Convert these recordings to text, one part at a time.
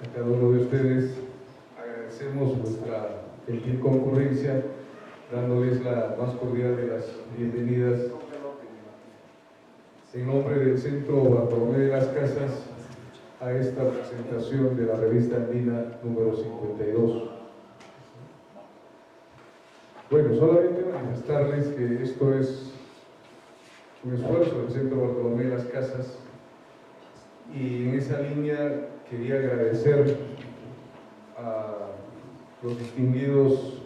a cada uno de ustedes. Agradecemos vuestra gentil concurrencia, dándoles la más cordial de las bienvenidas. En nombre del Centro Bartolomé de las Casas, a esta presentación de la revista andina número 52. Bueno, solamente manifestarles que esto es un esfuerzo del Centro Bartolomé de las Casas, y en esa línea quería agradecer a los distinguidos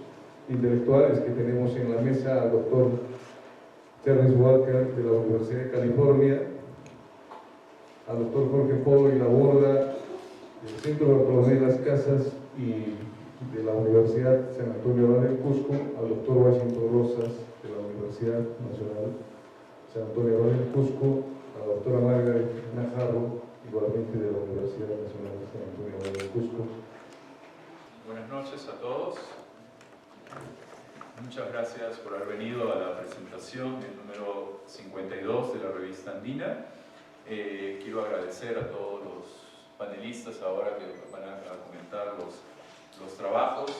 intelectuales que tenemos en la mesa, al doctor Charles Walker de la Universidad de California, al doctor Jorge Polo y la Borda del Centro Bartolomé de las Casas y de la Universidad San Antonio Abad del Cusco, al doctor Washington Rosas de la Universidad Nacional San Antonio Abad del Cusco, a la doctora Margaret Najarro, igualmente de la Universidad Nacional San Antonio Abad del Cusco. Buenas noches a todos. Muchas gracias por haber venido a la presentación del número 52 de la revista andina. Quiero agradecer a todos los panelistas ahora que van a comentar los trabajos,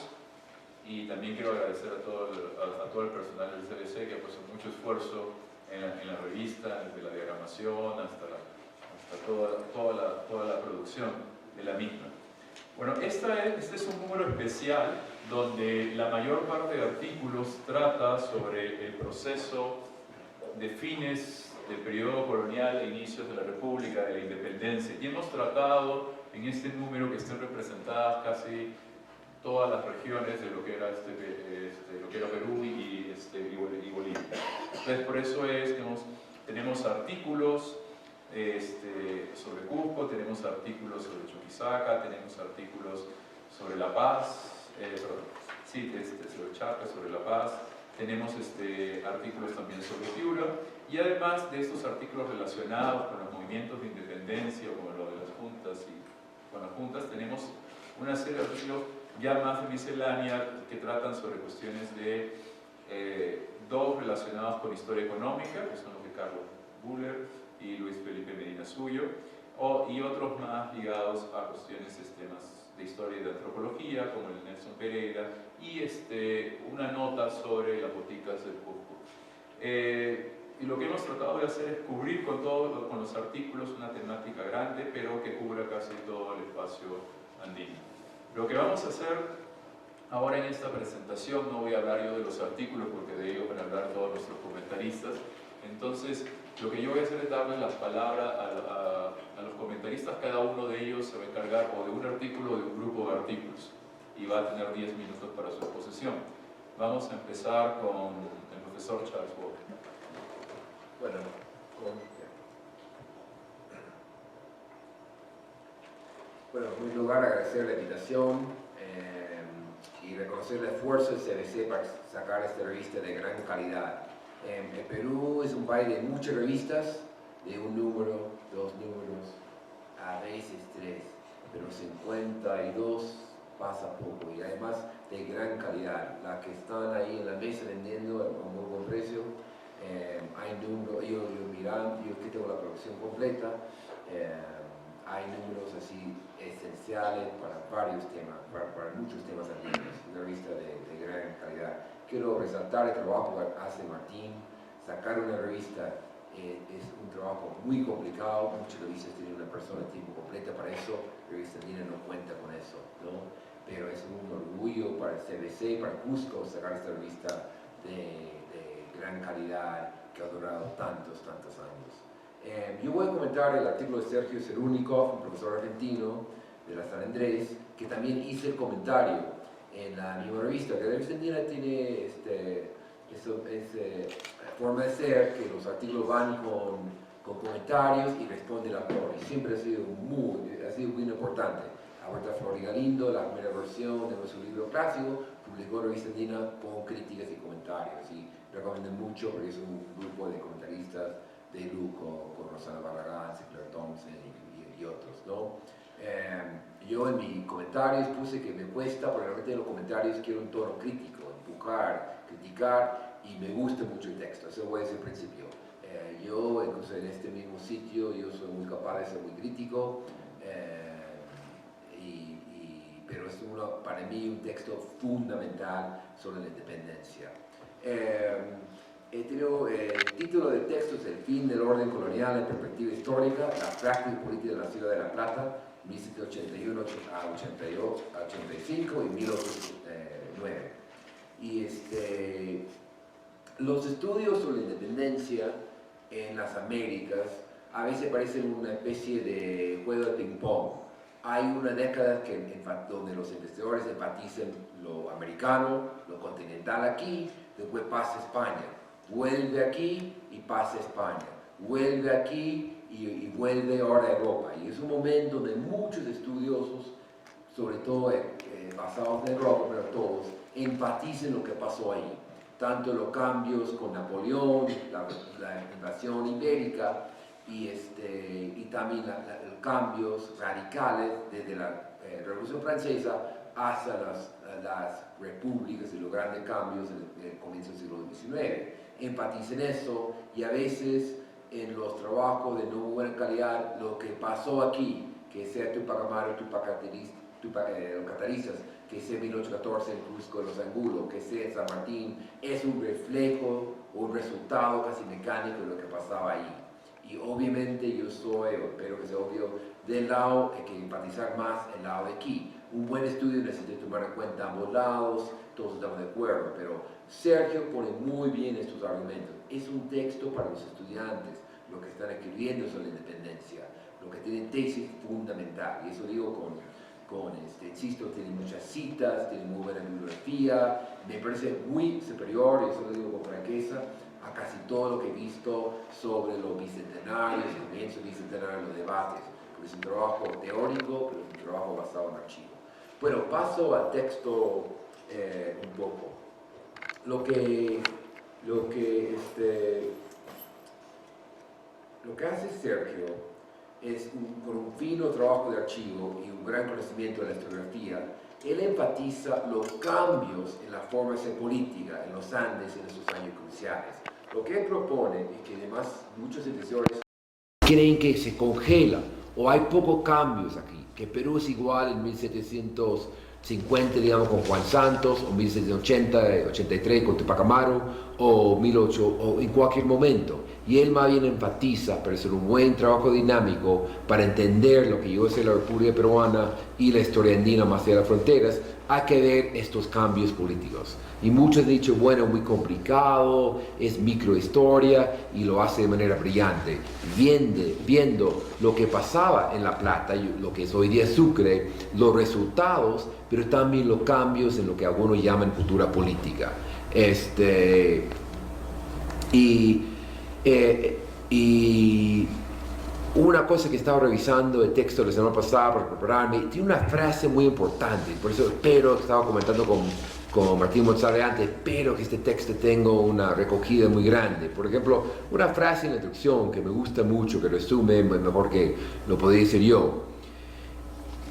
y también quiero agradecer a todo el personal del CBC que ha puesto mucho esfuerzo en la revista, desde la diagramación hasta toda la producción de la misma. Bueno, este es un número especial donde la mayor parte de artículos trata sobre el proceso de fines del periodo colonial e inicios de la República, de la Independencia. Y hemos tratado en este número que estén representadas casi todas las regiones de lo que era, lo que era Perú y Bolivia. Entonces, por eso es que tenemos artículos sobre Cusco, tenemos artículos sobre Chuquisaca, tenemos artículos sobre La Paz, sobre Chacra, sobre La Paz, tenemos artículos también sobre Piura, y además de estos artículos relacionados con los movimientos de independencia, como lo de las juntas y con las juntas, tenemos una serie de artículos ya más de miscelánea que tratan sobre cuestiones de dos relacionados con historia económica, que son los de Carlos Buller y Luis Felipe Medina Suyo, y otros más ligados a cuestiones más de historia y de antropología, como el Nelson Pereira, y una nota sobre las boticas del Cusco. Y lo que hemos tratado de hacer es cubrir con los artículos una temática grande, pero que cubra casi todo el espacio andino. Lo que vamos a hacer ahora en esta presentación, no voy a hablar yo de los artículos porque de ellos van a hablar todos nuestros comentaristas. Entonces, lo que yo voy a hacer es darle la palabra a los comentaristas. Cada uno de ellos se va a encargar o de un artículo o de un grupo de artículos, y va a tener 10 minutos para su exposición. Vamos a empezar con el profesor Charles Walker. Bueno, en primer lugar agradecer la invitación y reconocer el esfuerzo del CBC para sacar esta revista de gran calidad. El Perú es un país de muchas revistas, de un número, dos números, a veces tres, pero 52 pasa poco, y además de gran calidad. Las que están ahí en la mesa vendiendo a muy buen precio, hay números, yo aquí tengo la colección completa, hay números así esenciales para varios temas, para muchos temas andinos, una revista de gran calidad. Quiero resaltar el trabajo que hace Martín. Sacar una revista es un trabajo muy complicado. Muchas revistas tienen una persona de tiempo completa para eso. La revista andina no cuenta con eso, ¿no? Pero es un orgullo para el CBC, para Cusco, sacar esta revista de gran calidad que ha durado tantos años. Yo voy a comentar el artículo de Sergio Cerúnikov, un profesor argentino de la San Andrés, que también hizo el comentario en la misma revista. Que la revista andina tiene forma de ser que los artículos van con comentarios y responde el autor, y siempre ha sido muy importante. Ahorita Flori Galindo, la primera versión de su libro clásico, publicó en revista andina con críticas y comentarios, y recomiendo mucho porque es un grupo de comentaristas de lujo, con Rosana Barragán, Claire Thompson y otros, ¿no? Yo en mis comentarios puse que me cuesta, porque realmente en los comentarios quiero un tono crítico, empujar, criticar, y me gusta mucho el texto. Eso voy a decir al principio. Yo, incluso en este mismo sitio, yo soy muy capaz de ser muy crítico, y es para mí un texto fundamental sobre la independencia. El título del texto es El fin del orden colonial en perspectiva histórica, la práctica política de la ciudad de La Plata, 1781 a 85 y 1809. Y los estudios sobre la independencia en las Américas a veces parecen una especie de juego de ping-pong. Hay una década donde los investigadores enfatizan lo americano, lo continental aquí, después pasa a España, vuelve aquí y pasa a España, vuelve aquí y vuelve ahora a Europa. Y es un momento donde muchos estudiosos, sobre todo basados en Europa, pero todos, enfatizan lo que pasó ahí. Tanto los cambios con Napoleón, la invasión ibérica, y también los cambios radicales desde la Revolución Francesa hasta las repúblicas y los grandes cambios en el comienzo del siglo XIX. Enfatizan eso y a veces en los trabajos de no muy buena calidad, lo que pasó aquí, que sea Tupac Amaru, los cataristas, que sea 1814 en Cusco de los Angulos, que sea en San Martín, es un reflejo o un resultado casi mecánico de lo que pasaba ahí. Y obviamente yo soy, o espero que sea obvio, del lado, hay que enfatizar más el lado de aquí. Un buen estudio necesita tomar en cuenta ambos lados, todos estamos de acuerdo, pero Sergio pone muy bien estos argumentos. Es un texto para los estudiantes, los que están escribiendo sobre la independencia, los que tienen tesis fundamental, y eso digo insisto, tiene muchas citas, tiene muy buena bibliografía, me parece muy superior, y eso lo digo con franqueza, a casi todo lo que he visto sobre los bicentenarios, el comienzo bicentenario, los debates, porque es un trabajo teórico, pero es un trabajo basado en archivo. Bueno, paso al texto un poco. Lo que hace Sergio es, con un fino trabajo de archivo y un gran conocimiento de la historiografía, él enfatiza los cambios en la forma de ser política en los Andes en esos años cruciales. Lo que él propone es que además muchos investigadores creen que se congela o hay pocos cambios aquí, que Perú es igual en 1750, digamos, con Juan Santos, o 1780, 83 con Tupac Amaru, o en cualquier momento. Y él más bien enfatiza, para hacer un buen trabajo dinámico, para entender lo que llegó a ser la República Peruana y la historia andina más allá de las fronteras, hay que ver estos cambios políticos. Y muchos han dicho, bueno, muy complicado, es microhistoria, y lo hace de manera brillante, viendo lo que pasaba en La Plata, lo que es hoy día Sucre, los resultados, pero también los cambios en lo que algunos llaman cultura política. Y una cosa que estaba revisando el texto la semana pasada para prepararme, tiene una frase muy importante, por eso espero, que estaba comentando con Martín González antes, espero que este texto tenga una recogida muy grande. Por ejemplo, una frase en la introducción que me gusta mucho, que resume mejor que lo podría decir yo,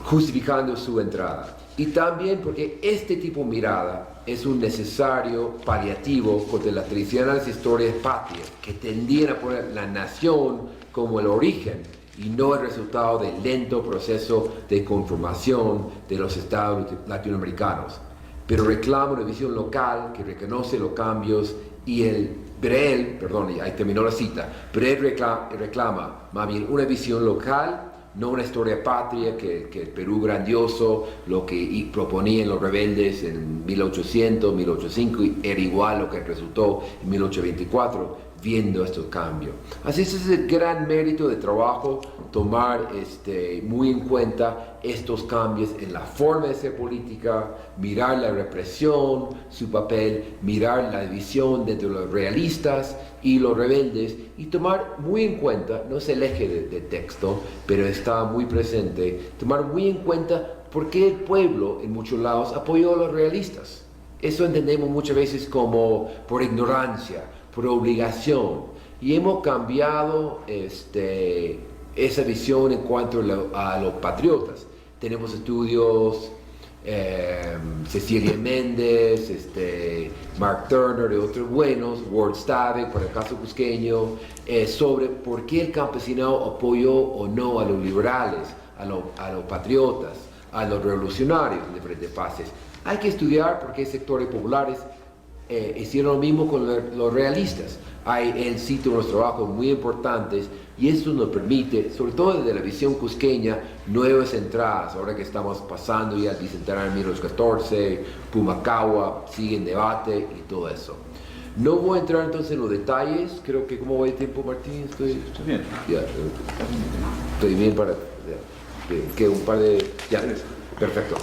justificando su entrada. Y también porque este tipo de mirada es un necesario paliativo contra las tradicionales historias patrias que tendían a poner la nación como el origen y no el resultado del lento proceso de conformación de los estados latinoamericanos, pero reclama una visión local que reconoce los cambios y ahí terminó la cita, pero él reclama más bien una visión local, no una historia patria que el Perú grandioso, lo que proponían los rebeldes en 1800, 1805, era igual lo que resultó en 1824, viendo estos cambios. Así es el gran mérito de trabajo, tomar muy en cuenta estos cambios en la forma de ser política, mirar la represión, su papel, mirar la división entre los realistas y los rebeldes, y tomar muy en cuenta, no es el eje del texto, pero está muy presente, tomar muy en cuenta por qué el pueblo en muchos lados apoyó a los realistas. Eso entendemos muchas veces como por ignorancia, por obligación, y hemos cambiado esa visión en cuanto a los patriotas. Tenemos estudios, Cecilia Méndez, Mark Turner y otros buenos, Ward Stavick, por el caso cusqueño, sobre por qué el campesinado apoyó o no a los liberales, a los patriotas, a los revolucionarios en diferentes fases. Hay que estudiar porque sectores populares hicieron lo mismo con los realistas. Él cita unos trabajos muy importantes y esto nos permite, sobre todo desde la visión cusqueña, nuevas entradas. Ahora que estamos pasando ya al bicentenario de 1914, Pumacahua, sigue en debate y todo eso. No voy a entrar entonces en los detalles. Creo que, ¿cómo voy de tiempo, Martín? Estoy bien. Ya, estoy bien para que un par de... Ya, perfecto.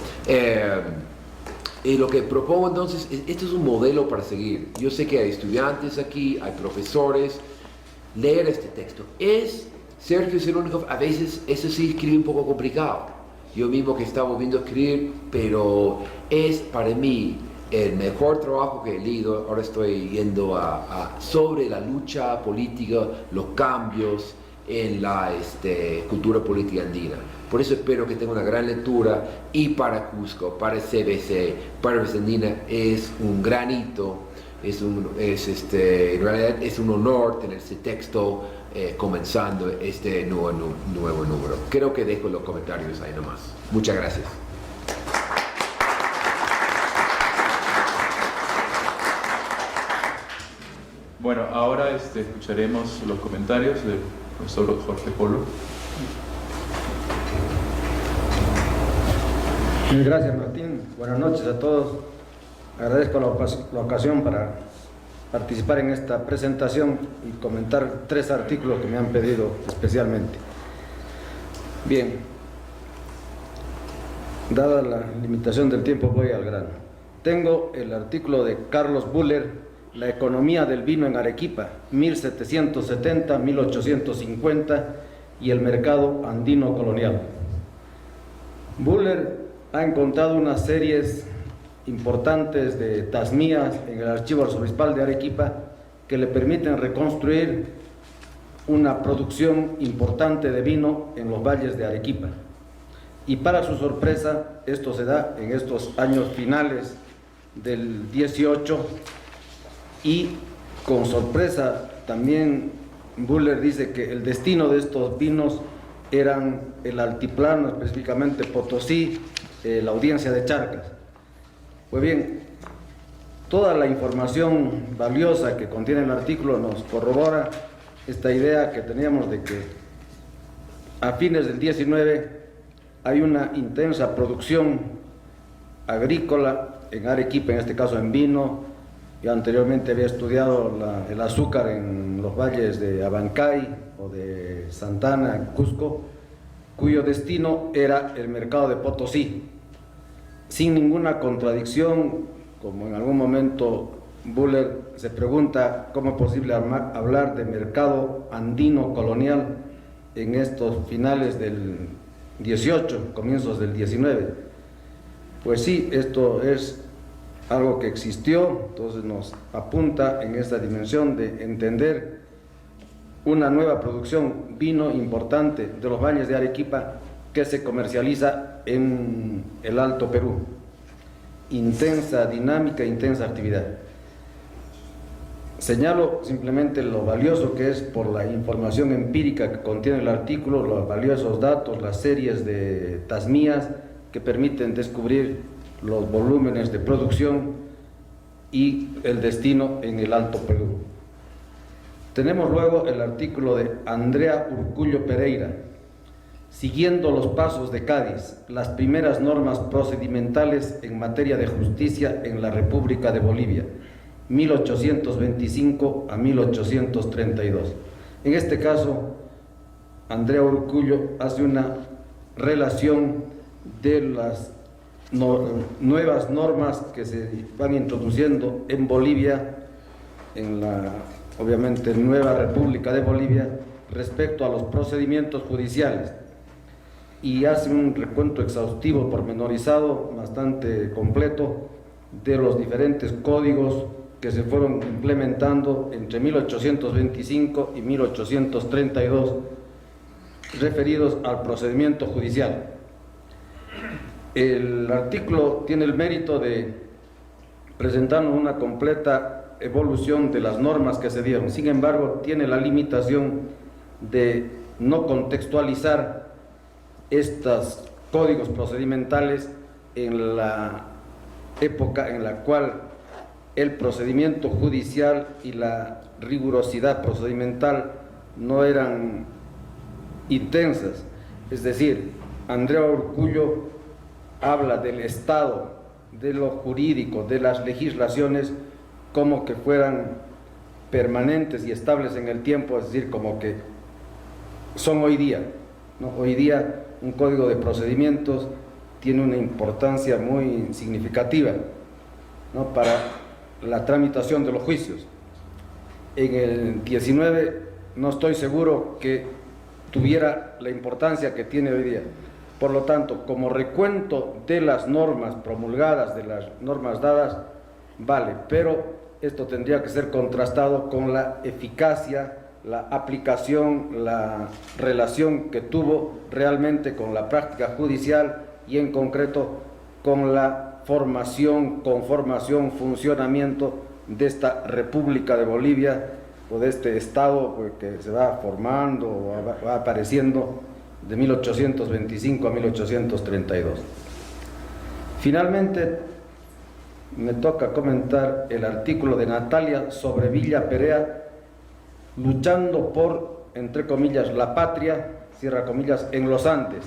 Y lo que propongo entonces, esto es un modelo para seguir. Yo sé que hay estudiantes aquí, hay profesores. Leer este texto. Sergio Zerónikov, a veces eso sí escribe un poco complicado. Yo mismo que estaba volviendo a escribir, pero es para mí el mejor trabajo que he leído. Ahora estoy yendo sobre la lucha política, los cambios en la cultura política andina. Por eso espero que tenga una gran lectura, y para Cusco, para el CBC, para la Revista Andina es un gran hito, en realidad es un honor tener ese texto comenzando este nuevo número. Creo que dejo los comentarios ahí nomás. Muchas gracias. Bueno, ahora escucharemos los comentarios del profesor Jorge Polo. Gracias, Martín. Buenas noches a todos. Agradezco la ocasión para participar en esta presentación y comentar 3 artículos que me han pedido especialmente. Bien, dada la limitación del tiempo, voy al grano. Tengo el artículo de Carlos Buller, La economía del vino en Arequipa, 1770-1850 y el mercado andino colonial. Buller ha encontrado unas series importantes de tasmías en el archivo arzobispal de Arequipa que le permiten reconstruir una producción importante de vino en los valles de Arequipa. Y para su sorpresa, esto se da en estos años finales del 18, y con sorpresa también Buller dice que el destino de estos vinos eran el altiplano, específicamente Potosí, la audiencia de Charcas. Pues bien, toda la información valiosa que contiene el artículo nos corrobora esta idea que teníamos de que a fines del 19 hay una intensa producción agrícola en Arequipa, en este caso en vino. Yo anteriormente había estudiado el azúcar en los valles de Abancay o de Santana, en Cusco, cuyo destino era el mercado de Potosí. Sin ninguna contradicción, como en algún momento Buller se pregunta cómo es posible hablar de mercado andino colonial en estos finales del 18, comienzos del 19. Pues sí, esto es algo que existió, entonces nos apunta en esta dimensión de entender una nueva producción vino importante de los valles de Arequipa que se comercializa en el Alto Perú. Intensa dinámica, intensa actividad. Señalo simplemente lo valioso que es por la información empírica que contiene el artículo, los valiosos datos, las series de tasmías que permiten descubrir los volúmenes de producción y el destino en el Alto Perú. Tenemos luego el artículo de Andrea Urcullo Pereira, Siguiendo los pasos de Cádiz, las primeras normas procedimentales en materia de justicia en la República de Bolivia, 1825 a 1832. En este caso, Andrea Urcullo hace una relación de las nuevas normas que se van introduciendo en Bolivia, en la, obviamente, nueva República de Bolivia, respecto a los procedimientos judiciales, y hace un recuento exhaustivo, pormenorizado, bastante completo, de los diferentes códigos que se fueron implementando entre 1825 y 1832, referidos al procedimiento judicial. El artículo tiene el mérito de presentarnos una completa evolución de las normas que se dieron. Sin embargo, tiene la limitación de no contextualizar estas códigos procedimentales en la época en la cual el procedimiento judicial y la rigurosidad procedimental no eran intensas. Es decir, Andrea Urkullu habla del Estado, de lo jurídico, de las legislaciones, como que fueran permanentes y estables en el tiempo, es decir, como que son hoy día, ¿no? Hoy día un código de procedimientos tiene una importancia muy significativa, ¿no?, para la tramitación de los juicios. En el 19 no estoy seguro que tuviera la importancia que tiene hoy día. Por lo tanto, como recuento de las normas promulgadas, de las normas dadas, vale, pero esto tendría que ser contrastado con la eficacia, la aplicación, la relación que tuvo realmente con la práctica judicial y en concreto con la formación, conformación, funcionamiento de esta República de Bolivia, o de este Estado pues, que se va formando o va apareciendo de 1825 a 1832. Finalmente, me toca comentar el artículo de Natalia sobre Villa Perea, luchando por, entre comillas, la patria, cierra comillas, en los Andes,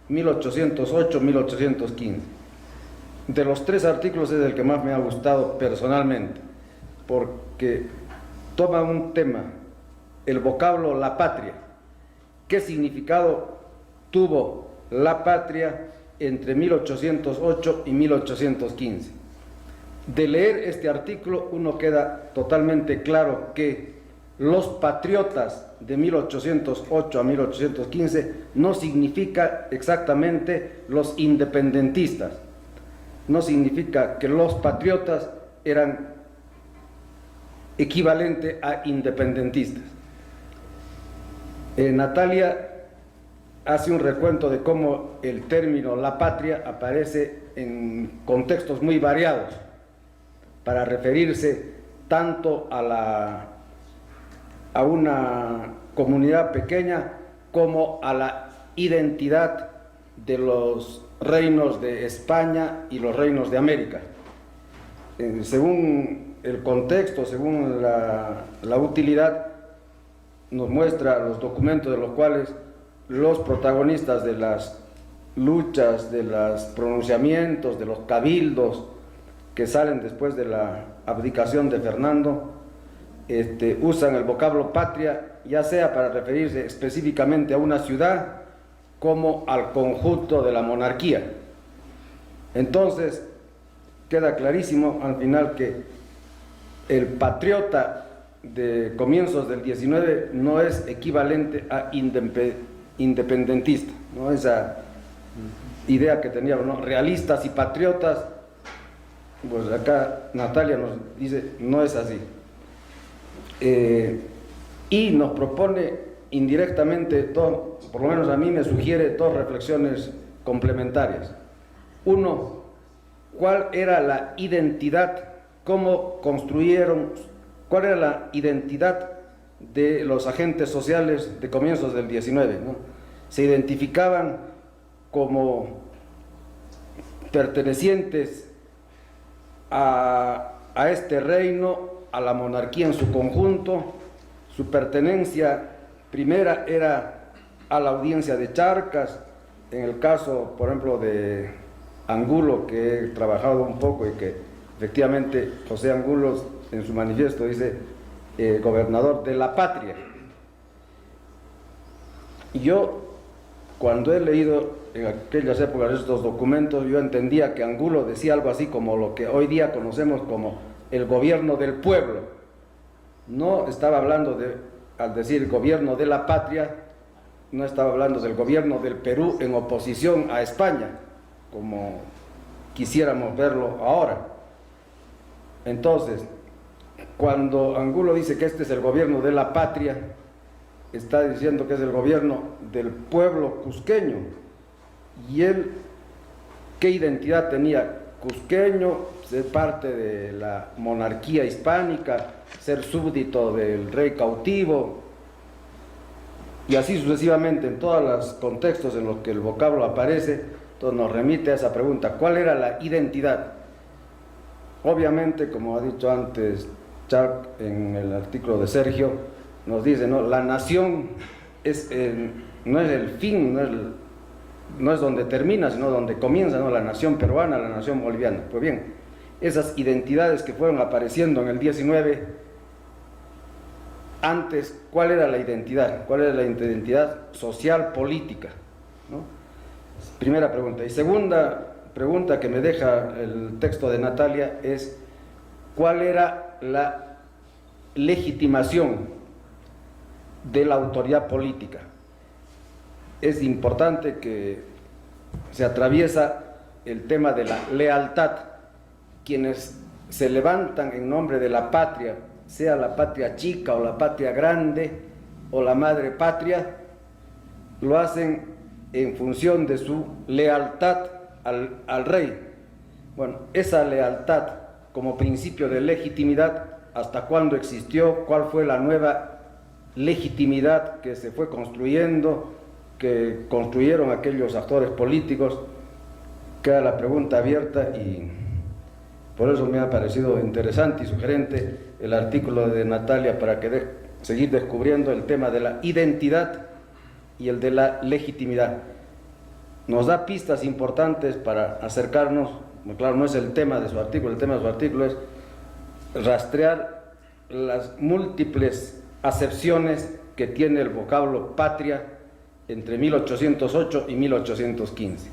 1808-1815. De los tres artículos es el que más me ha gustado personalmente, porque toma un tema, el vocablo la patria. ¿Qué significado tuvo la patria entre 1808 y 1815? De leer este artículo uno queda totalmente claro que los patriotas de 1808 a 1815 no significa exactamente los independentistas, no significa que los patriotas eran equivalente a independentistas. Natalia hace un recuento de cómo el término la patria aparece en contextos muy variados para referirse tanto a una comunidad pequeña como a la identidad de los reinos de España y los reinos de América. Según el contexto, según la utilidad, nos muestra los documentos de los cuales los protagonistas de las luchas, de los pronunciamientos, de los cabildos que salen después de la abdicación de Fernando, usan el vocablo patria, ya sea para referirse específicamente a una ciudad como al conjunto de la monarquía. Entonces, queda clarísimo al final que el patriota de comienzos del 19 no es equivalente a independentista, ¿no? Esa idea que teníamos, ¿no? Realistas y patriotas, pues acá Natalia nos dice, no es así. Y nos propone indirectamente, por lo menos a mí me sugiere dos reflexiones complementarias. Uno, ¿cuál era la identidad, cómo construyeron, cuál era la identidad de los agentes sociales de comienzos del 19, ¿no? Se identificaban como pertenecientes a este reino, a la monarquía en su conjunto. Su pertenencia primera era a la audiencia de Charcas. En el caso, por ejemplo, de Angulo, que he trabajado un poco y que efectivamente José Angulo en su manifiesto dice gobernador de la patria. Y yo, cuando he leído en aquellas épocas estos documentos, yo entendía que Angulo decía algo así como lo que hoy día conocemos como el gobierno del pueblo. No estaba hablando al decir gobierno de la patria, no estaba hablando del gobierno del Perú en oposición a España, como quisiéramos verlo ahora. Entonces, cuando Angulo dice que este es el gobierno de la patria, está diciendo que es el gobierno del pueblo cusqueño. ¿Y él qué identidad tenía? Cusqueño, ser parte de la monarquía hispánica, ser súbdito del rey cautivo, y así sucesivamente en todos los contextos en los que el vocablo aparece, Entonces nos remite a esa pregunta, ¿cuál era la identidad? Obviamente, como ha dicho antes Chuck en el artículo de Sergio, nos dice, ¿no? La nación no es el fin, no es donde termina, sino donde comienza, ¿no? La nación peruana, la nación boliviana. Pues bien, esas identidades que fueron apareciendo en el 19, antes, ¿cuál era la identidad? ¿Cuál era la identidad social, política? ¿No? Primera pregunta. Y segunda pregunta que me deja el texto de Natalia es, ¿cuál era la legitimación de la autoridad política? Es importante que se atraviesa el tema de la lealtad. Quienes se levantan en nombre de la patria, sea la patria chica o la patria grande o la madre patria, lo hacen en función de su lealtad al rey. Bueno, esa lealtad como principio de legitimidad, ¿hasta cuándo existió? ¿Cuál fue la nueva legitimidad que se fue construyendo, que construyeron aquellos actores políticos? Queda la pregunta abierta y por eso me ha parecido interesante y sugerente el artículo de Natalia para seguir descubriendo el tema de la identidad y el de la legitimidad. Nos da pistas importantes para acercarnos, claro, no es el tema de su artículo, el tema de su artículo es rastrear las múltiples acepciones que tiene el vocablo patria entre 1808 y 1815.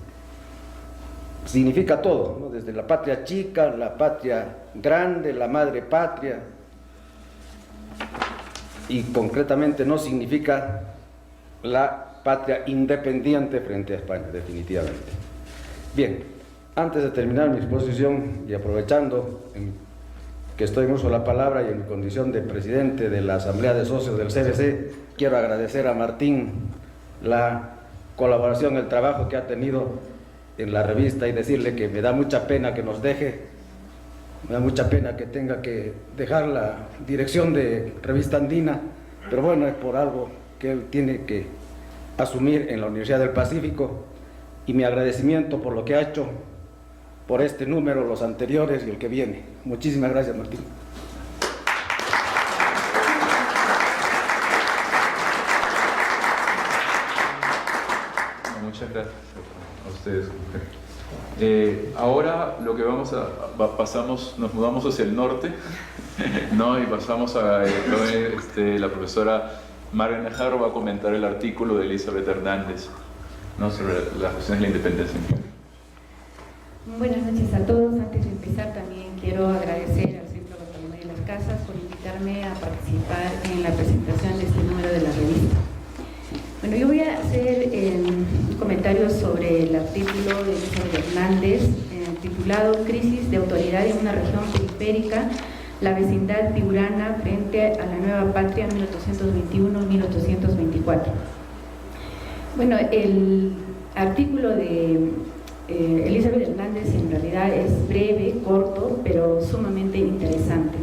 Significa todo, ¿no? Desde la patria chica, la patria grande, la madre patria, y concretamente no significa la patria independiente frente a España, definitivamente. Bien, antes de terminar mi exposición y aprovechando que estoy en uso de la palabra y en condición de presidente de la Asamblea de Socios del CBC, quiero agradecer a Martín la colaboración, el trabajo que ha tenido en la revista y decirle que me da mucha pena que nos deje, me da mucha pena que tenga que dejar la dirección de Revista Andina, pero bueno, es por algo que él tiene que asumir en la Universidad del Pacífico, y mi agradecimiento por lo que ha hecho por este número, los anteriores y el que viene. Muchísimas gracias, Martín. Muchas gracias a ustedes. Ahora lo que nos mudamos hacia el norte, ¿no? Y pasamos a la profesora Marga Najarro va a comentar el artículo de Elizabeth Hernández, ¿no? Sobre las cuestiones de la independencia en Perú. Buenas noches a todos. Antes de empezar también quiero agradecer al Centro Bartolomé de las Casas por invitarme a participar en la presentación de este número de la revista. Bueno, yo voy a hacer un comentario sobre el artículo de Elizabeth Hernández titulado Crisis de autoridad en una región periférica, la vecindad piurana frente a la nueva patria 1821-1824. Bueno, el artículo de Elizabeth Hernández en realidad es breve, corto, pero sumamente interesante.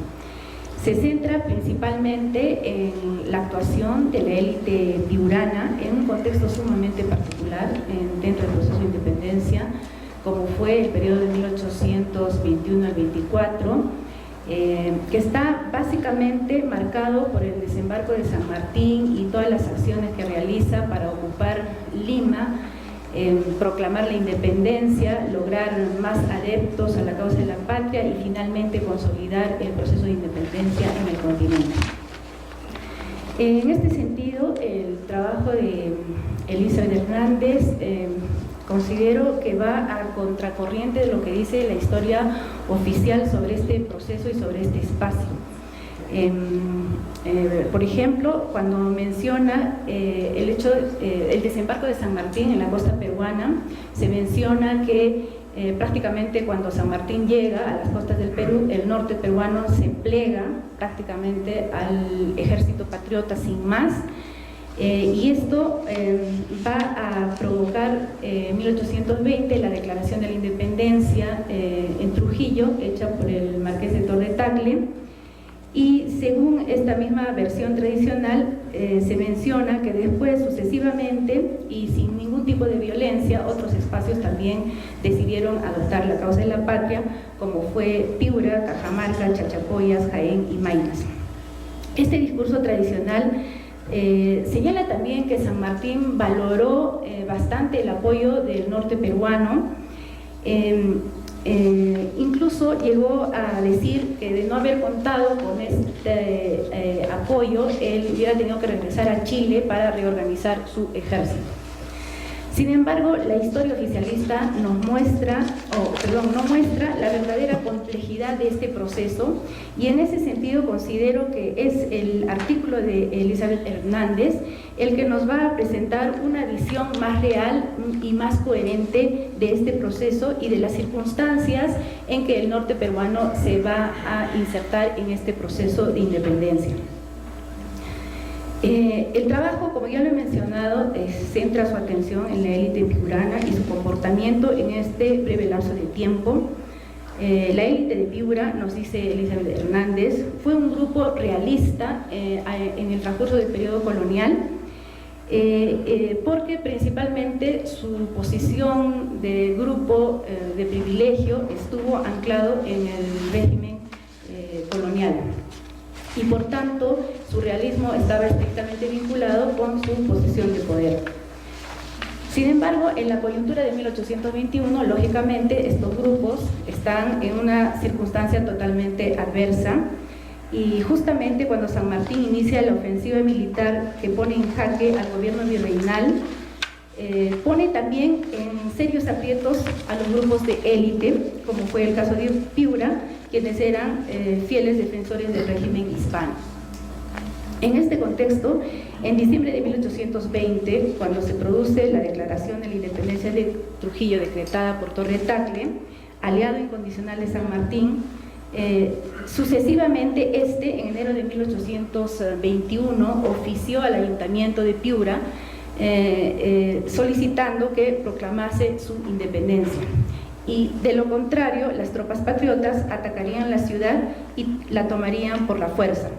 Se centra principalmente en la actuación de la élite piurana en un contexto sumamente particular dentro del proceso de independencia, como fue el periodo de 1821 al 24, que está básicamente marcado por el desembarco de San Martín y todas las acciones que realiza para ocupar Lima, proclamar la independencia, lograr más adeptos a la causa de la patria y finalmente consolidar el proceso de independencia en el continente. En este sentido, el trabajo de Elizabeth Hernández considero que va a contracorriente de lo que dice la historia oficial sobre este proceso y sobre este espacio. Por ejemplo, cuando menciona el desembarco de San Martín en la costa peruana, se menciona que prácticamente cuando San Martín llega a las costas del Perú, el norte peruano se plega prácticamente al ejército patriota sin más, y esto va a provocar en 1820 la declaración de la independencia en Trujillo, hecha por el marqués de Torre Tagle. Y según esta misma versión tradicional, se menciona que después, sucesivamente y sin ningún tipo de violencia, otros espacios también decidieron adoptar la causa de la patria, como fue Piura, Cajamarca, Chachapoyas, Jaén y Maynas. Este discurso tradicional señala también que San Martín valoró bastante el apoyo del norte peruano. Incluso llegó a decir que de no haber contado con este apoyo, él hubiera tenido que regresar a Chile para reorganizar su ejército. Sin embargo, la historia oficialista no muestra la verdadera complejidad de este proceso, y en ese sentido considero que es el artículo de Elizabeth Hernández el que nos va a presentar una visión más real y más coherente de este proceso y de las circunstancias en que el norte peruano se va a insertar en este proceso de independencia. El trabajo, como ya lo he mencionado, centra su atención en la élite piurana y su comportamiento en este breve lapso de tiempo. La élite de Piura, nos dice Elizabeth Hernández, fue un grupo realista en el transcurso del periodo colonial, porque principalmente su posición de grupo de privilegio estuvo anclado en el régimen colonial, y por tanto su realismo estaba estrictamente vinculado con su posición de poder. Sin embargo, en la coyuntura de 1821, lógicamente, estos grupos están en una circunstancia totalmente adversa, y justamente cuando San Martín inicia la ofensiva militar que pone en jaque al gobierno virreinal, pone también en serios aprietos a los grupos de élite, como fue el caso de Piura, quienes eran fieles defensores del régimen hispano. En este contexto, en diciembre de 1820, cuando se produce la declaración de la independencia de Trujillo decretada por Torre Tagle, aliado incondicional de San Martín, sucesivamente en enero de 1821 ofició al ayuntamiento de Piura solicitando que proclamase su independencia, y de lo contrario las tropas patriotas atacarían la ciudad y la tomarían por la fuerza.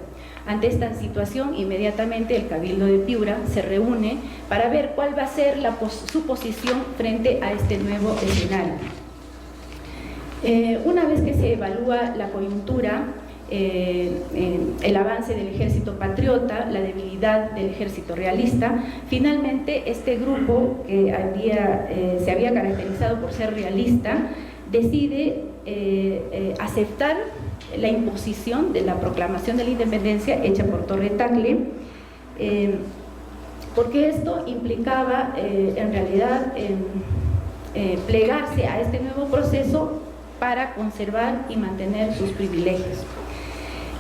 Ante esta situación, inmediatamente el Cabildo de Piura se reúne para ver cuál va a ser su posición frente a este nuevo escenario. Una vez que se evalúa la coyuntura, el avance del ejército patriota, la debilidad del ejército realista, finalmente este grupo que se había caracterizado por ser realista decide aceptar la imposición de la proclamación de la independencia hecha por Torre Tagle, porque esto implicaba en realidad plegarse a este nuevo proceso para conservar y mantener sus privilegios.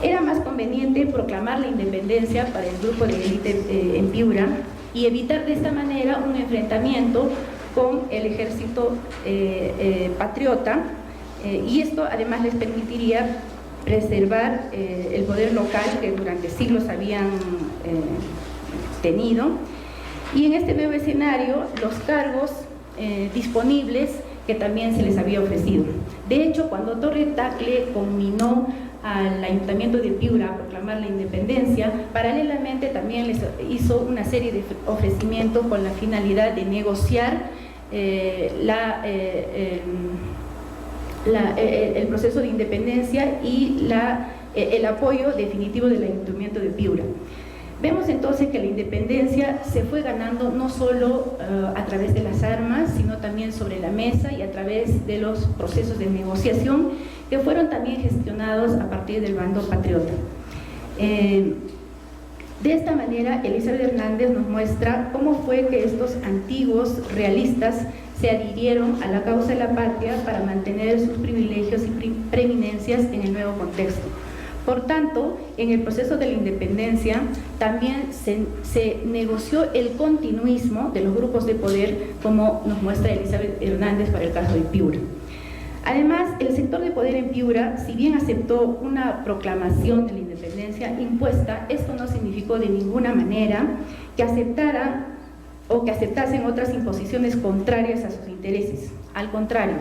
Era más conveniente proclamar la independencia para el grupo de élite en Piura y evitar de esta manera un enfrentamiento con el ejército patriota, y esto además les permitiría preservar el poder local que durante siglos habían tenido, y en este nuevo escenario los cargos disponibles que también se les había ofrecido. De hecho, cuando Torre Tagle conminó al ayuntamiento de Piura a proclamar la independencia, paralelamente también les hizo una serie de ofrecimientos con la finalidad de negociar el proceso de independencia y el apoyo definitivo del ayuntamiento de Piura. Vemos entonces que la independencia se fue ganando no solo a través de las armas, sino también sobre la mesa y a través de los procesos de negociación que fueron también gestionados a partir del bando patriota. De esta manera, Elizabeth Hernández nos muestra cómo fue que estos antiguos realistas se adhirieron a la causa de la patria para mantener sus privilegios y preeminencias en el nuevo contexto. Por tanto, en el proceso de la independencia también se negoció el continuismo de los grupos de poder, como nos muestra Elizabeth Hernández para el caso de Piura. Además, el sector de poder en Piura, si bien aceptó una proclamación de la independencia impuesta, esto no significó de ninguna manera que aceptaran o que aceptasen otras imposiciones contrarias a sus intereses. Al contrario,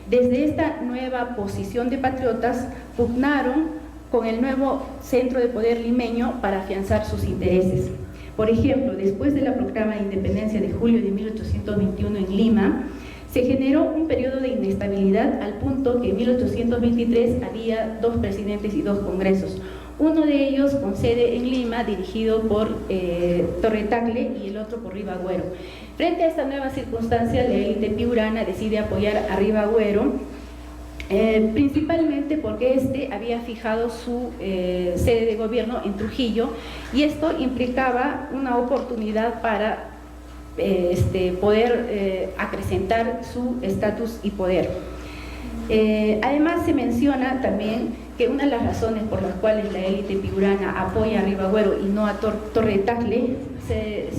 desde esta nueva posición de patriotas pugnaron con el nuevo centro de poder limeño para afianzar sus intereses. Por ejemplo, después de la proclama de independencia de julio de 1821 en Lima, se generó un periodo de inestabilidad al punto que en 1823 había 2 presidentes y 2 congresos. Uno de ellos con sede en Lima, dirigido por Torre Tagle, y el otro por Ribagüero. Frente a esta nueva circunstancia, la élite piurana decide apoyar a Ribagüero, principalmente porque este había fijado su sede de gobierno en Trujillo, y esto implicaba una oportunidad para poder acrecentar su estatus y poder. Además, se menciona también que una de las razones por las cuales la élite piurana apoya a Ribagüero y no a Torre Tagle se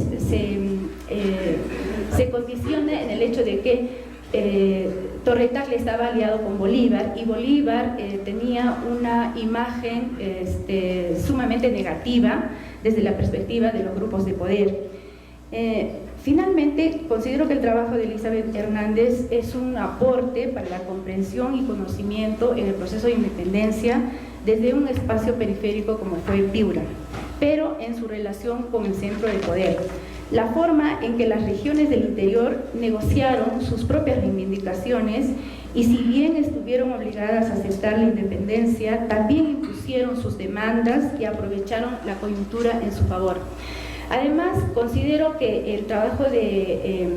condiciona en el hecho de que Torre Tagle estaba aliado con Bolívar, y Bolívar tenía una imagen sumamente negativa desde la perspectiva de los grupos de poder. Finalmente, considero que el trabajo de Elizabeth Hernández es un aporte para la comprensión y conocimiento en el proceso de independencia desde un espacio periférico como fue Piura, pero en su relación con el centro de poder. La forma en que las regiones del interior negociaron sus propias reivindicaciones, y si bien estuvieron obligadas a aceptar la independencia, también impusieron sus demandas y aprovecharon la coyuntura en su favor. Además, considero que el trabajo de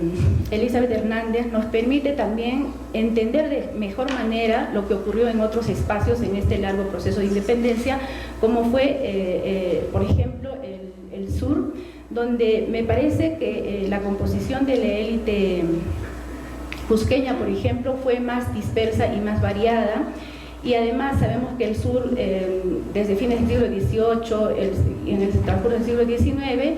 Elizabeth Hernández nos permite también entender de mejor manera lo que ocurrió en otros espacios en este largo proceso de independencia, como fue, por ejemplo, el sur, donde me parece que la composición de la élite cusqueña, por ejemplo, fue más dispersa y más variada. Y además sabemos que el sur, desde fines del siglo XVIII y en el transcurso del siglo XIX,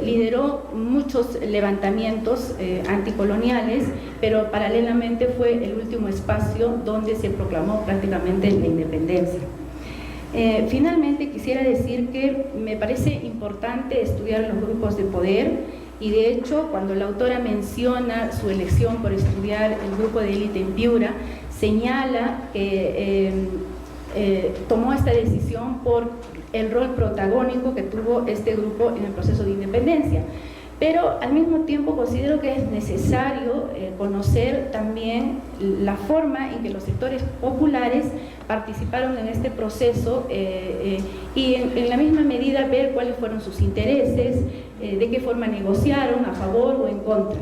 lideró muchos levantamientos anticoloniales, pero paralelamente fue el último espacio donde se proclamó prácticamente la independencia. Finalmente, quisiera decir que me parece importante estudiar los grupos de poder, y de hecho, cuando la autora menciona su elección por estudiar el grupo de élite en Piura, señala que tomó esta decisión por el rol protagónico que tuvo este grupo en el proceso de independencia. Pero al mismo tiempo considero que es necesario conocer también la forma en que los sectores populares participaron en este proceso y en la misma medida ver cuáles fueron sus intereses, de qué forma negociaron, a favor o en contra.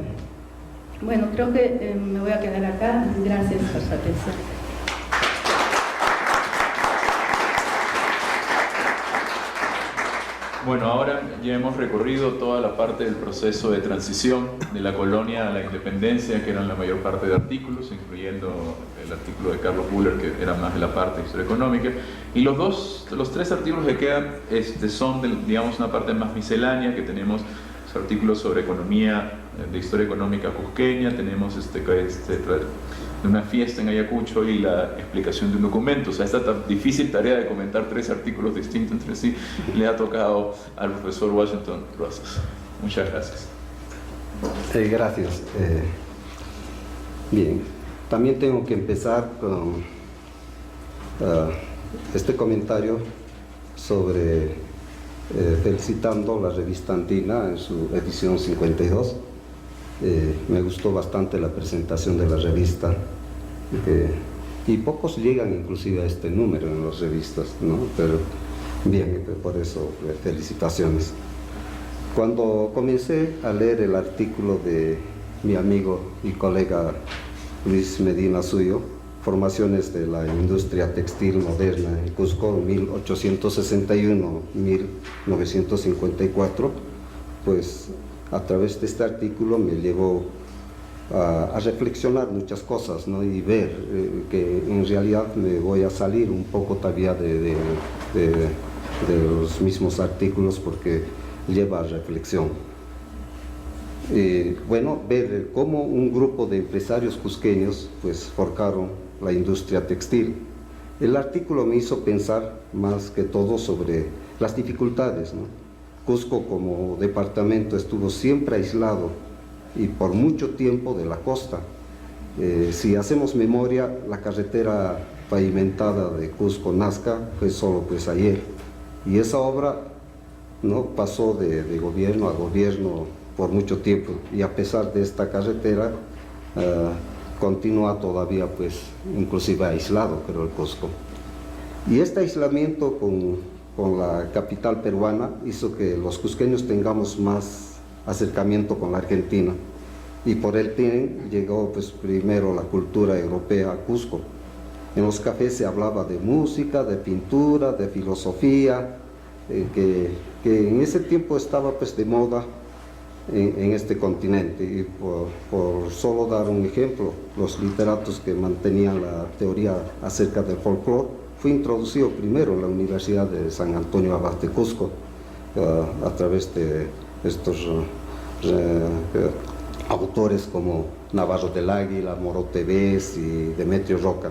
Bueno, creo que me voy a quedar acá. Gracias por su atención. Bueno, ahora ya hemos recorrido toda la parte del proceso de transición de la colonia a la independencia, que eran la mayor parte de artículos, incluyendo el artículo de Carlos Buller, que era más de la parte de historia económica, y los 3 artículos que quedan son, digamos, una parte más miscelánea, que tenemos artículos sobre economía, de historia económica cusqueña, tenemos de una fiesta en Ayacucho y la explicación de un documento. O sea, esta difícil tarea de comentar 3 artículos distintos entre sí le ha tocado al profesor Washington Rosas. Muchas gracias. Gracias. Bien, también tengo que empezar con este comentario sobre felicitando la revista Andina en su edición 52. Me gustó bastante la presentación de la revista, y pocos llegan inclusive a este número en las revistas, ¿no? Pero bien, por eso felicitaciones. Cuando comencé a leer el artículo de mi amigo y colega Luis Medina Suyo, Formaciones de la industria textil moderna en Cusco, 1861-1954, pues a través de este artículo me llevó a reflexionar muchas cosas, ¿no? Y ver que en realidad me voy a salir un poco todavía de los mismos artículos, porque lleva a reflexión. Bueno, ver cómo un grupo de empresarios cusqueños pues forjaron la industria textil. El artículo me hizo pensar más que todo sobre las dificultades, ¿no? Cusco como departamento estuvo siempre aislado y por mucho tiempo de la costa. Si hacemos memoria, la carretera pavimentada de Cusco-Nazca fue solo pues ayer, y esa obra ¿no? Pasó de gobierno a gobierno por mucho tiempo, y a pesar de esta carretera continúa todavía, pues, inclusive aislado, creo, el Cusco. Y este aislamiento con la capital peruana hizo que los cusqueños tengamos más acercamiento con la Argentina, y por el tren llegó, pues, primero la cultura europea a Cusco. En los cafés se hablaba de música, de pintura, de filosofía, que en ese tiempo estaba, pues, de moda en este continente. Y por solo dar un ejemplo, los literatos que mantenían la teoría acerca del folclore fue introducido primero en la Universidad de San Antonio Abad de Cusco, a través de estos autores como Navarro del Águila, Moro Tevez y Demetrio Roca.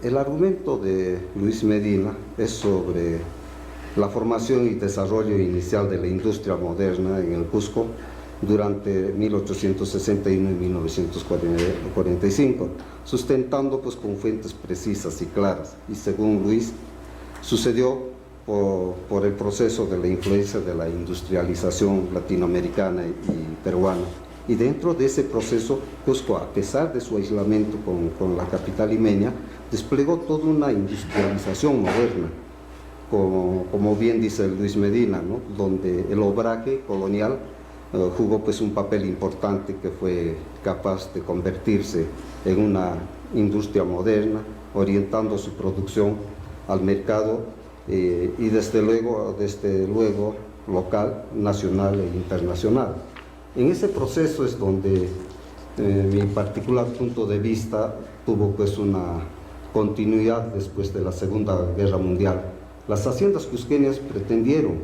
El argumento de Luis Medina es sobre la formación y desarrollo inicial de la industria moderna en el Cusco durante 1861 y 1945, sustentando, pues, con fuentes precisas y claras. Y según Luis, sucedió por el proceso de la influencia de la industrialización latinoamericana y peruana. Y dentro de ese proceso, Cusco, a pesar de su aislamiento con la capital limeña, desplegó toda una industrialización moderna, como bien dice Luis Medina, ¿no? Donde el obraje colonial jugó, pues, un papel importante, que fue capaz de convertirse en una industria moderna, orientando su producción al mercado y desde luego local, nacional e internacional. En ese proceso es donde mi particular punto de vista tuvo, pues, una continuidad después de la Segunda Guerra Mundial. Las haciendas cusqueñas pretendieron,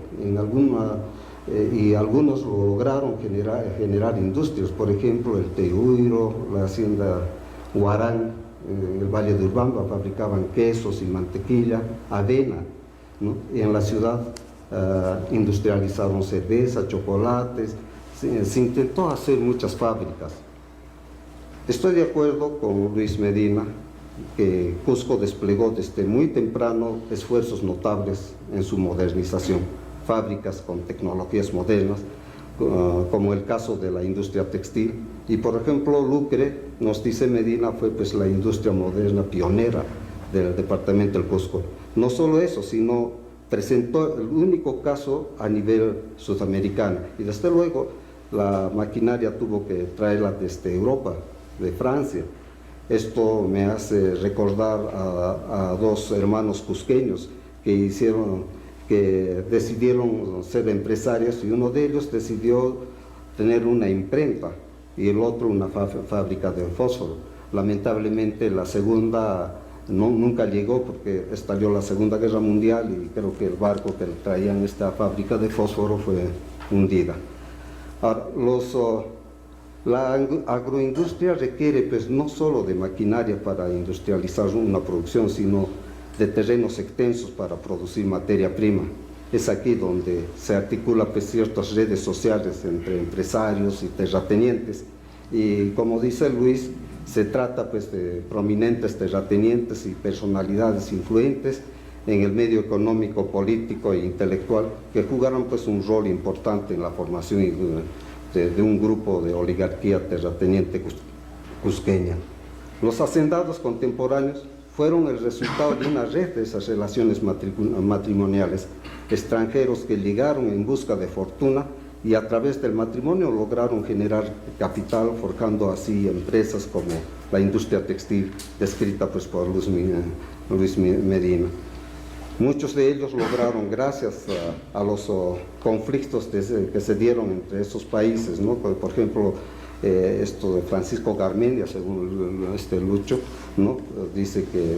y algunos lo lograron, generar industrias. Por ejemplo, el Tehuiro, la hacienda Huarán, en el Valle de Urubamba, fabricaban quesos y mantequilla, avena, ¿no? Y en la ciudad industrializaron cerveza, chocolates. Se intentó hacer muchas fábricas. Estoy de acuerdo con Luis Medina que Cusco desplegó desde muy temprano esfuerzos notables en su modernización, fábricas con tecnologías modernas, como el caso de la industria textil. Y por ejemplo, Lucre, nos dice Medina, fue, pues, la industria moderna pionera del departamento del Cusco. No solo eso, sino presentó el único caso a nivel sudamericano. Y desde luego la maquinaria tuvo que traerla desde Europa, de Francia. Esto me hace recordar a dos hermanos cusqueños que decidieron ser empresarios, y uno de ellos decidió tener una imprenta y el otro una fábrica de fósforo. Lamentablemente la segunda nunca llegó, porque estalló la Segunda Guerra Mundial y creo que el barco que traían esta fábrica de fósforo fue hundida. Ahora, la agroindustria requiere, pues, no solo de maquinaria para industrializar una producción, sino de terrenos extensos para producir materia prima. Es aquí donde se articulan, pues, ciertas redes sociales entre empresarios y terratenientes. Y como dice Luis, se trata, pues, de prominentes terratenientes y personalidades influentes en el medio económico, político e intelectual, que jugaron, pues, un rol importante en la formación de un grupo de oligarquía terrateniente cusqueña. Los hacendados contemporáneos fueron el resultado de una red de esas relaciones matrimoniales, extranjeros que llegaron en busca de fortuna y a través del matrimonio lograron generar capital, forjando así empresas como la industria textil, descrita, pues, por Luis Medina. Muchos de ellos lograron, gracias a los conflictos que se dieron entre esos países, ¿no? Por ejemplo, esto de Francisco Garmendia, según Lucho, ¿no? Dice que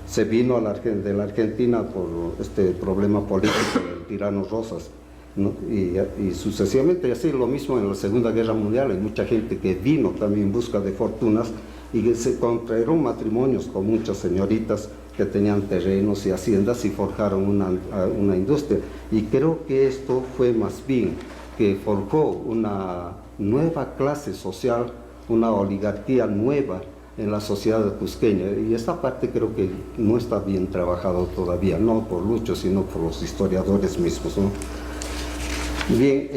se vino de la Argentina por este problema político del tirano Rosas, ¿no? Y sucesivamente, y así lo mismo en la Segunda Guerra Mundial. Hay mucha gente que vino también en busca de fortunas y se contrajeron matrimonios con muchas señoritas que tenían terrenos y haciendas y forjaron una industria. Y creo que esto fue más bien que forjó una nueva clase social, una oligarquía nueva, en la sociedad cusqueña, y esta parte creo que no está bien trabajado todavía, no por Lucho, sino por los historiadores mismos, ¿no? Bien,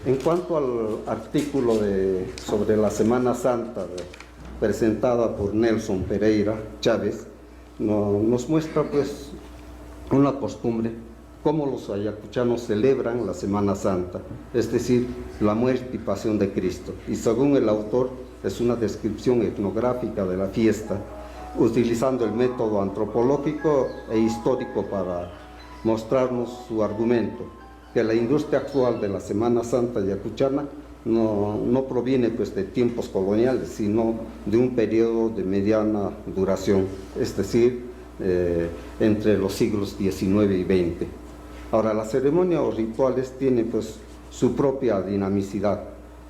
en cuanto al artículo sobre la Semana Santa presentada por Nelson Pereira Chávez, nos muestra pues una costumbre, cómo los ayacuchanos celebran la Semana Santa, es decir, la muerte y pasión de Cristo. Y según el autor, es una descripción etnográfica de la fiesta, utilizando el método antropológico e histórico para mostrarnos su argumento, que la industria actual de la Semana Santa ayacuchana no proviene pues de tiempos coloniales, sino de un periodo de mediana duración, es decir, entre los siglos XIX y XX. Ahora, la ceremonia o rituales tienen pues su propia dinamicidad.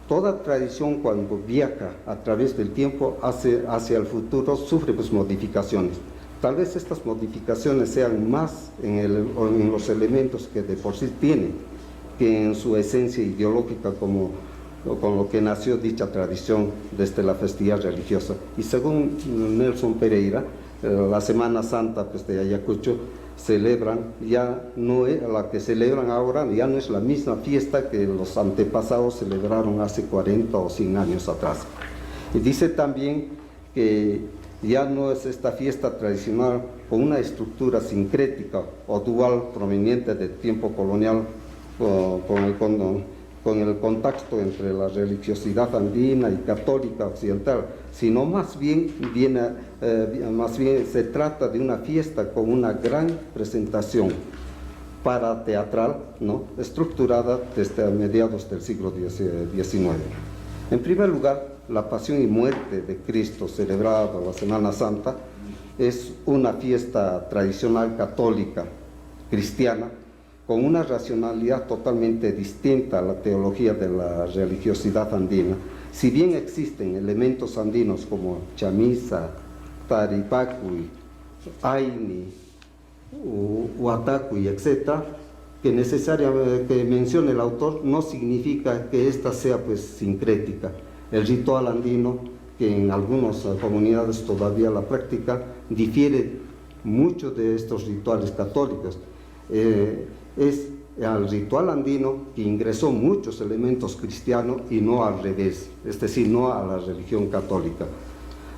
Toda tradición, cuando viaja a través del tiempo hacia el futuro, sufre pues modificaciones. Tal vez estas modificaciones sean más en los elementos que de por sí tienen, que en su esencia ideológica, con lo que nació dicha tradición desde la festividad religiosa. Y según Nelson Pereira, la Semana Santa pues, de Ayacucho la que celebran ahora ya no es la misma fiesta que los antepasados celebraron hace 40 o 100 años atrás. Y dice también que ya no es esta fiesta tradicional con una estructura sincrética o dual proveniente del tiempo colonial, con el contacto entre la religiosidad andina y católica occidental, sino más bien se trata de una fiesta con una gran presentación parateatral, ¿no?, estructurada desde mediados del siglo XIX. En primer lugar, la pasión y muerte de Cristo celebrada la Semana Santa es una fiesta tradicional católica, cristiana, con una racionalidad totalmente distinta a la teología de la religiosidad andina. Si bien existen elementos andinos como chamisa, taripacuy, aini, huatacuy, etc., que necesariamente menciona el autor, no significa que ésta sea pues sincrética. El ritual andino, que en algunas comunidades todavía la práctica, difiere mucho de estos rituales católicos. Es al ritual andino que ingresó muchos elementos cristianos y no al revés, es decir, no a la religión católica.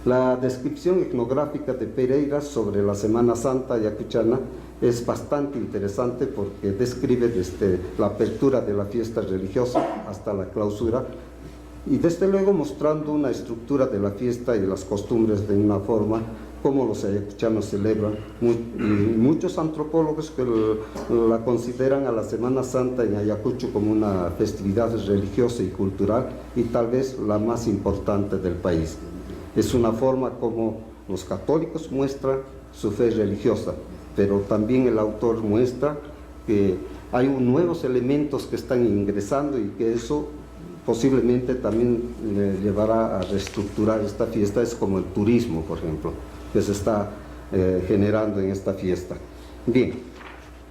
La descripción etnográfica de Pereira sobre la Semana Santa ayacuchana es bastante interesante porque describe desde la apertura de la fiesta religiosa hasta la clausura, y desde luego mostrando una estructura de la fiesta y las costumbres de una forma como los ayacuchanos celebran. Muchos antropólogos que la consideran a la Semana Santa en Ayacucho como una festividad religiosa y cultural, y tal vez la más importante del país. Es una forma como los católicos muestran su fe religiosa, pero también el autor muestra que hay nuevos elementos que están ingresando y que eso posiblemente también llevará a reestructurar esta fiesta. Es como el turismo, por ejemplo, que se está generando en esta fiesta. Bien,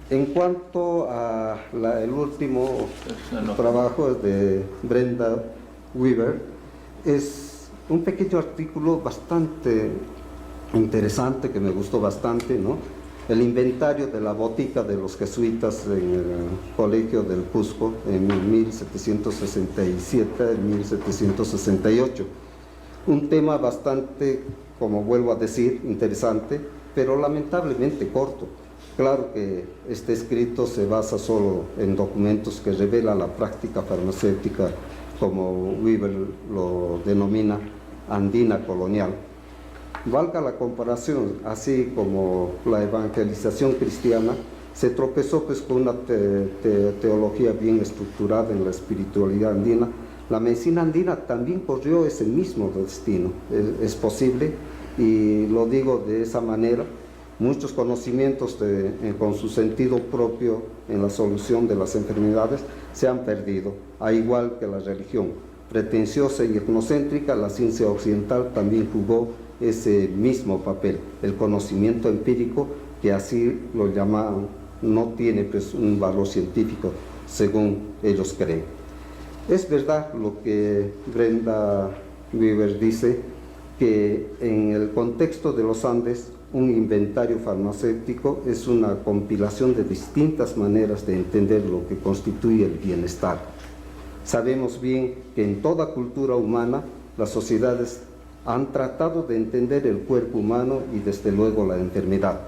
en cuanto a el último trabajo de Brenda Weaver, es un pequeño artículo bastante interesante que me gustó bastante, ¿no? El inventario de la botica de los jesuitas en el Colegio del Cusco en 1767-1768. Un tema bastante, como vuelvo a decir, interesante, pero lamentablemente corto. Claro que este escrito se basa solo en documentos que revelan la práctica farmacéutica, como Weaver lo denomina, andina colonial. Valga la comparación, así como la evangelización cristiana se tropezó pues con una teología bien estructurada en la espiritualidad andina, la medicina andina también corrió ese mismo destino. Es posible, y lo digo de esa manera, muchos conocimientos con su sentido propio en la solución de las enfermedades se han perdido, al igual que la religión pretenciosa y etnocéntrica. La ciencia occidental también jugó ese mismo papel. El conocimiento empírico, que así lo llaman, no tiene pues un valor científico según ellos creen. Es verdad lo que Brenda Weaver dice, que en el contexto de los Andes, un inventario farmacéutico es una compilación de distintas maneras de entender lo que constituye el bienestar. Sabemos bien que en toda cultura humana las sociedades han tratado de entender el cuerpo humano y desde luego la enfermedad.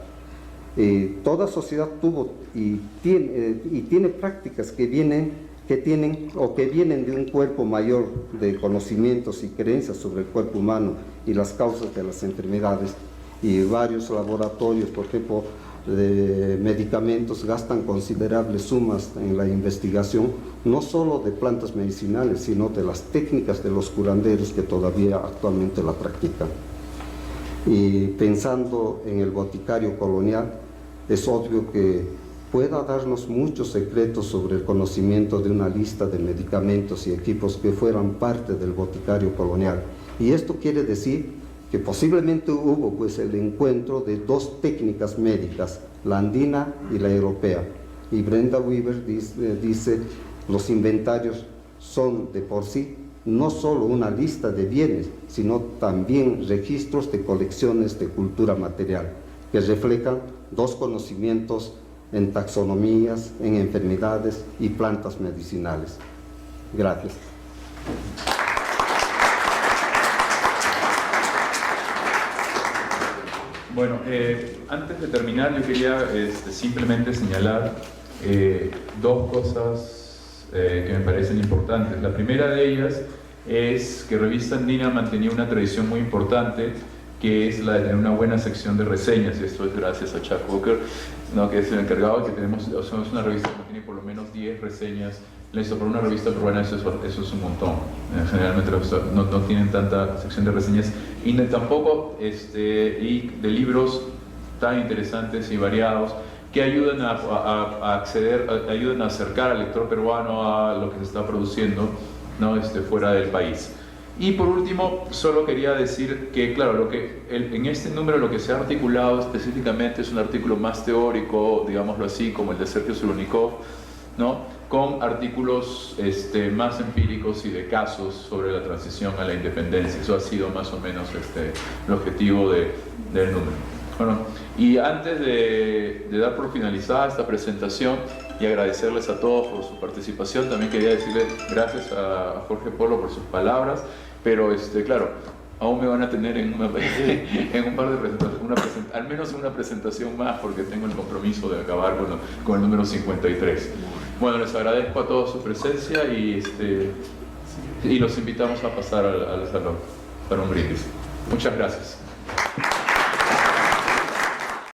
Toda sociedad tuvo y tiene prácticas que vienen de un cuerpo mayor de conocimientos y creencias sobre el cuerpo humano y las causas de las enfermedades, y varios laboratorios, por ejemplo, de medicamentos, gastan considerables sumas en la investigación, no solo de plantas medicinales, sino de las técnicas de los curanderos que todavía actualmente la practican. Y pensando en el boticario colonial, es obvio que pueda darnos muchos secretos sobre el conocimiento de una lista de medicamentos y equipos que fueran parte del boticario colonial. Y esto quiere decir que posiblemente hubo pues el encuentro de dos técnicas médicas, la andina y la europea. Y Brenda Weaver dice, los inventarios son de por sí no solo una lista de bienes, sino también registros de colecciones de cultura material, que reflejan dos conocimientos en taxonomías, en enfermedades y plantas medicinales. Gracias. Bueno, antes de terminar yo quería simplemente señalar dos cosas que me parecen importantes. La primera de ellas es que Revista Andina mantenía una tradición muy importante, que es la de tener una buena sección de reseñas, y esto es gracias a Chuck Walker, ¿no?, que es el encargado, que tenemos, somos una revista que tiene por lo menos 10 reseñas. Listo, por una revista peruana eso es un montón. Generalmente no tienen tanta sección de reseñas, y tampoco y de libros tan interesantes y variados que ayudan a acceder, ayudan a acercar al lector peruano a lo que se está produciendo, ¿no?, fuera del país. Y por último, solo quería decir que, claro, en este número lo que se ha articulado específicamente es un artículo más teórico, digámoslo así, como el de Sergio Zulunikov, ¿no?, con artículos más empíricos y de casos sobre la transición a la independencia. Eso ha sido más o menos el objetivo del número. Bueno, y antes de dar por finalizada esta presentación y agradecerles a todos por su participación, también quería decirles gracias a Jorge Polo por sus palabras, pero claro, aún me van a tener en un par de presentaciones, al menos una presentación más, porque tengo el compromiso de acabar con el número 53. Bueno, les agradezco a todos su presencia y los invitamos a pasar al salón para un brindis. Muchas gracias.